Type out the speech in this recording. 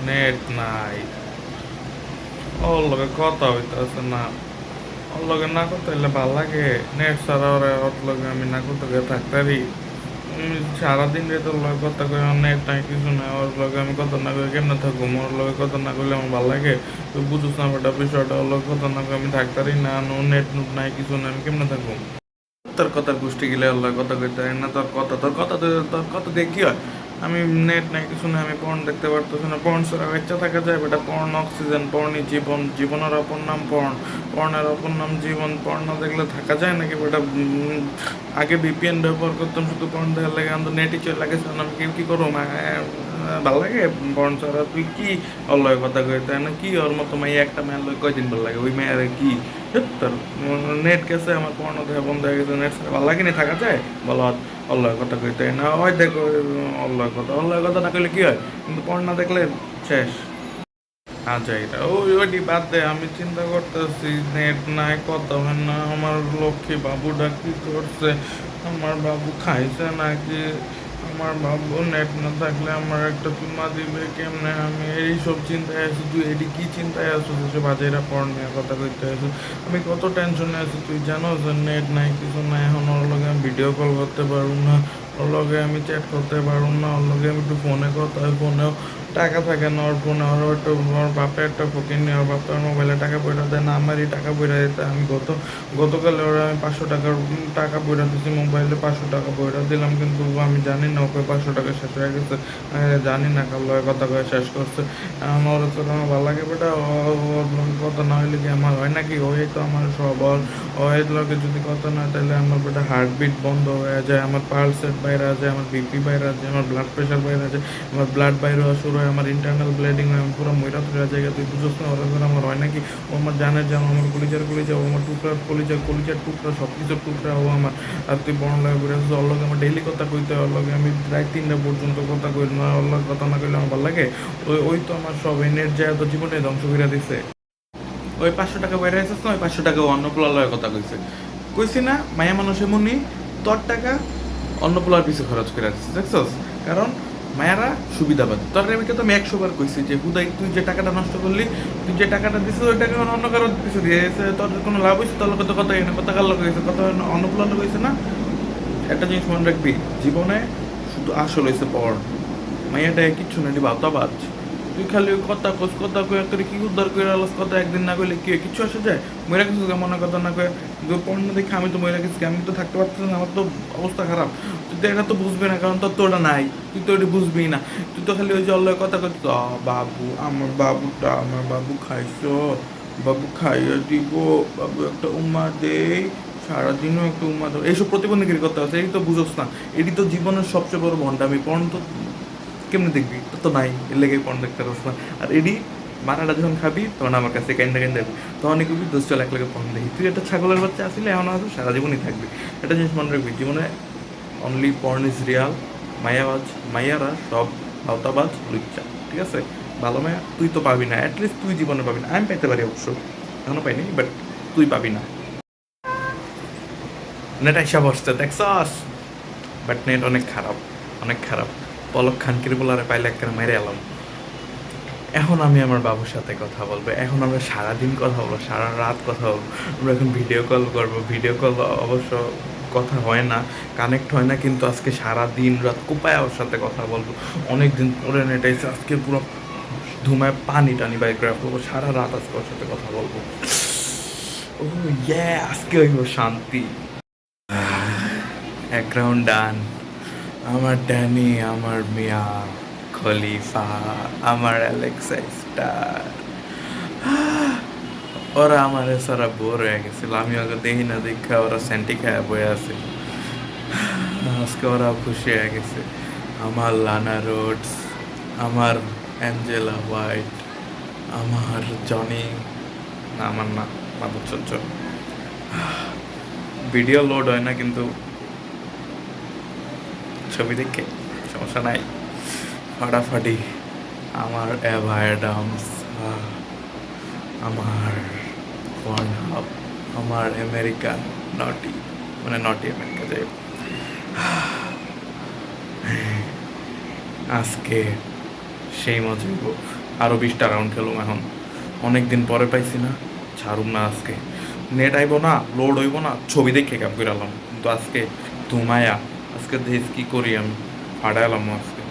Net নাই, ওর লগে কথা হইতেছে না। ওর লগে না করতে হইলে ভাল লাগে। নেট ছাড়া ওর লগে আমি না করতে গিয়ে থাকতে পারি। সারাদিন রে তোর লগে কথা কই, আমার নেট নাই কিছু নাই। ওর লগে আমি কথা না কই কেমনে থাকুম? ওর লগে কথা না কইলে আমার ভাল লাগে? তুই বুঝুস না বেটা বিষয়টা। ওর লগে কথা না কই আমি থাকতে পারি না। নো নেট নুট নাই কিছু নাই, আমি কেমনে থাকুম? তোর কথার গোষ্ঠী গেলে আল্লাহ কথা কইতে হয় না। তোর কথা দিয়ে কি হয়? আমি নেট নাই কিছু না, আমি পর্ন দেখতে পারতেছি না। পর্ন ছাড়া বাচ্চা থাকা যায় বেটা? পর্ন অক্সিজেন, পর্নই জীবন, জীবনের অপর নাম পর্ন, পর্নের অপর নাম জীবন। পর্ন না দেখলে থাকা যায় নাকি বেটা? আগে বিপিএন ব্যবহার করতাম শুধু পর্ন দেখার লাগে, আমি নেটই চলে লাগে। আমি কি কি করবো? ভাল লাগে পর্ন ছাড়া? তুই কি অল্লয় কথা কইতে না? কি ওর মতো মাই একটা মেয়ের লয় কয়দিন ভাল লাগে? ওই মেয়ের কি তোর নেট গেছে, আমার পড়ানো দেখা বন্ধ হয়ে গেছে। নেট ছাড়া ভালো লাগে না, থাকা যায়? বলো অল্লয় কথা কইতে না হয়? দেখো অল্লয় কথা না কইলে কি হয়? কিন্তু পড় না দেখলে শেষ। আচ্ছা, এটা ওইটি বাদ দে। আমি চিন্তা করতেছি নেট নাই, কথা হয় না। আমার লক্ষ্মী বাবুটা কি করছে? আমার বাবু খাইছে নাকি? আমার বাবু নেট না থাকলে আমার একটা চুমা দিবে কেমনে? আমি এইসব চিন্তায় আছি। তুই এটি কি চিন্তায় আছো? যেসব বাজেরা পড় নিয়ে কথা কইতে আছো। আমি কত টেনশনে আছি তুই জানো? যে নেট নাই কিছু নাই, এখন ওর লগে আমি ভিডিও কল করতে পারবো না, ওর লগে আমি চ্যাট করতে পারবো না, ওর লগে আমি একটু ফোনে কথা হয়, ফোনেও টাকা থাকে না ওর ফোনে। ওর একটু ওর বাপের একটা ফকির নিয়ে, ওর বাপের মোবাইলে টাকা পয়সা দেয় না, আমারই টাকা পয়সা দিতে। আমি গতকালে ওরা আমি 500 টাকার টাকা পয়সা দিচ্ছি মোবাইলে, 500 টাকা পয়সা দিলাম, কিন্তু আমি জানি না ওকে 500 টাকা শেষ হয়ে গেছে। জানি না কাল লগে কথা কয়ে শেষ করছে। এখন ওর সাথে আমার ভালো লাগে বেটা? ওর লগে কথা না হইলে কি আমার হয় নাকি? ওই তো আমার সব। ওর লগে যদি কথা না হয় তাহলে আমার বেটা হার্টবিট বন্ধ হয়ে যায়, আমার পালস রেট বাইরে যায়, আমার বিপি বাইরে যায়, আমার ব্লাড প্রেশার বাইরে যায়, আমার ব্লাড বাইরে হওয়া শুরু হয়, আমার ইন্টারনাল ব্লিডিং হয়, আমি পুরো ময়রা ধরে জায়গা। তুই বুঝোস না ওরা ধরে আমার হয় নাকি? ও আমার জানের জান, আমার কলিজা, ও আমার কলিজার টুকরা, সব কিছুর টুকরা ও আমার। আর তুই বড় লাগে ঘুরে আসছিস। ওর লগে আমার ডেইলি কথা কইতে হয়। ওর লগে আমি প্রায় 3টা পর্যন্ত কথা কই না। ওর লগে কথা না কইলে আমার ভালো লাগে? ওই তো আমার সব এনের যায় তো জীবনে ধ্বংস করে দিছে। ওই 500 টাকা বাইরে আসছিস না, ওই 500 টাকা অন্য পোলার লগে কথা কইছে। কইছি না মায়া মানুষ এমনি? তোর টাকা অন্য পোলার পিছু খরচ করে আসছিস, দেখছস? কারণ মায়েরা সুবিধাবাদী। তোর আমি তো আমি 100 বার কইছি যে হুদাই তুই যে টাকাটা নষ্ট করলি, তুই যে টাকাটা দিছিস ওই টাকা অন্য কারোর পিছু দিয়ে এসে তোর কোনো লাভ হয়েছে? তোর লোক তো কথা এনে কথা কার লোক হয়েছে? কথা অন্য পোলার লোক হয়েছে না? একটা জিনিস মনে রাখবি, জীবনে শুধু আসল হয়েছে পড়। মাইয়াটা কিচ্ছু না, এটি বাতাবাজ। তুই খালি ওই কথা কোস কথা কয়ে তোর কি উদ্ধার করে আলাস? কথা একদিন না কইলে কি হয়? কিচ্ছু আসে যায়? মরে কিছু মনে কথা না কয়ে পণ্য দেখে আমি তো মরে গেছি, আমি তো থাকতে পারতেছি না, আমার তো অবস্থা খারাপ। তুই তো এটা তো বুঝবি না, কারণ তোর তো ওটা নাই। তুই তো ওটা বুঝবি না। তুই তো খালি ওই যে অল্লয় কথা কই, বাবু আমার বাবুটা, আমার বাবু খাইছো, বাবু খাইয়ে দিব, বাবু একটা উম্মা দেই, সারাদিনও একটু উম্মা দাও। এইসব প্রতিবন্ধীগিরি করতে আছে, এই তো বুঝোস না। এটি তো জীবনের সবচেয়ে বড় ভণ্ডামি। পর্ন তো কেমনে দেখবি? তোর তো নাই, এর লেগে পর্ন দেখতে পারস না। আর এডি মারাটা যখন খাবি তখন আমার কাছে কেন্দা কেন্দা যাবি, তখনই কবি দোষ চল এক লাগে পর্ন দেখি। তুই একটা ছাগলের বাচ্চা আসলে এখন আসো, সারা জীবনই থাকবি। একটা জিনিস মনে রাখবি, জীবনে অনলি পর্ন ইজ রিয়াল। মায়াবাজ, মাইয়ারা সব ভাওতাবাজ, লুচ্চা, ঠিক আছে? ভালো মায়া তুই তো পাবি না, অ্যাটলিস্ট তুই জীবনে পাবি না। আমি পাইতে পারি অবশ্য, এখনো পাইনি, বাট তুই পাবি না। নেট আইসা বসছে দেখছস? বাট নেট অনেক খারাপ, অনেক খারাপ। পলক খানকির বলারে পাইলে একটা মেরে এলাম। এখন আমি আমার বাবুর সাথে কথা বলবো, এখন আমরা সারাদিন কথা বলবো, সারা রাত কথা বলবো। আমরা এখন ভিডিও কল করবো। ভিডিও কল অবশ্য কথা হয় না, কানেক্ট হয় না, কিন্তু আজকে সারা দিন রাত কোপায় ওর সাথে কথা বলবো। অনেক দিন পরে নেটাইছে, আজকে পুরো ধুমায় পানি টানি বাইক করে ফেলবো। সারা রাত আজকে ওর সাথে কথা বলবো। ও ইয়ে, আজকে হইব শান্তি। এক রাউন্ড ডান। আমার ড্যানি, আমার মিয়া খলিফা, আমার অ্যালেক্সা স্টার, ওরা আমার সারা বোর হয়ে গেছিল। আমি ওকে দেখি না দেখা ওরা স্যান্টি খায় বয়ে আছে। আজকে ওরা খুশি হয়ে গেছে। আমার লানা রোডস, আমার অ্যাঞ্জেলা হোয়াইট, আমার জনি, না আমার না, মাদক চঞ্চ। ভিডিও লোড হয় না কিন্তু ছবি দেখে সমস্যা নাই, ফাটাফাটি। আমার অ্যাভা অ্যাডামস, আমার পর্নহাব, আমার আমেরিকান নটি, মানে নটি আমেরিকা যাই। আজকে সেই মজা হইব। আরও 20টা রাউন্ড খেলুম এখন, অনেক দিন পরে পাইছি না, ছাড়ুম না আজকে। নেট আইব না, লোড হইব না, ছবি দেখে কাম করে আলাম, কিন্তু আজকে ধুমায়া, আজকে দেশ কি করি আমি, ফাটাইলাম আজকে।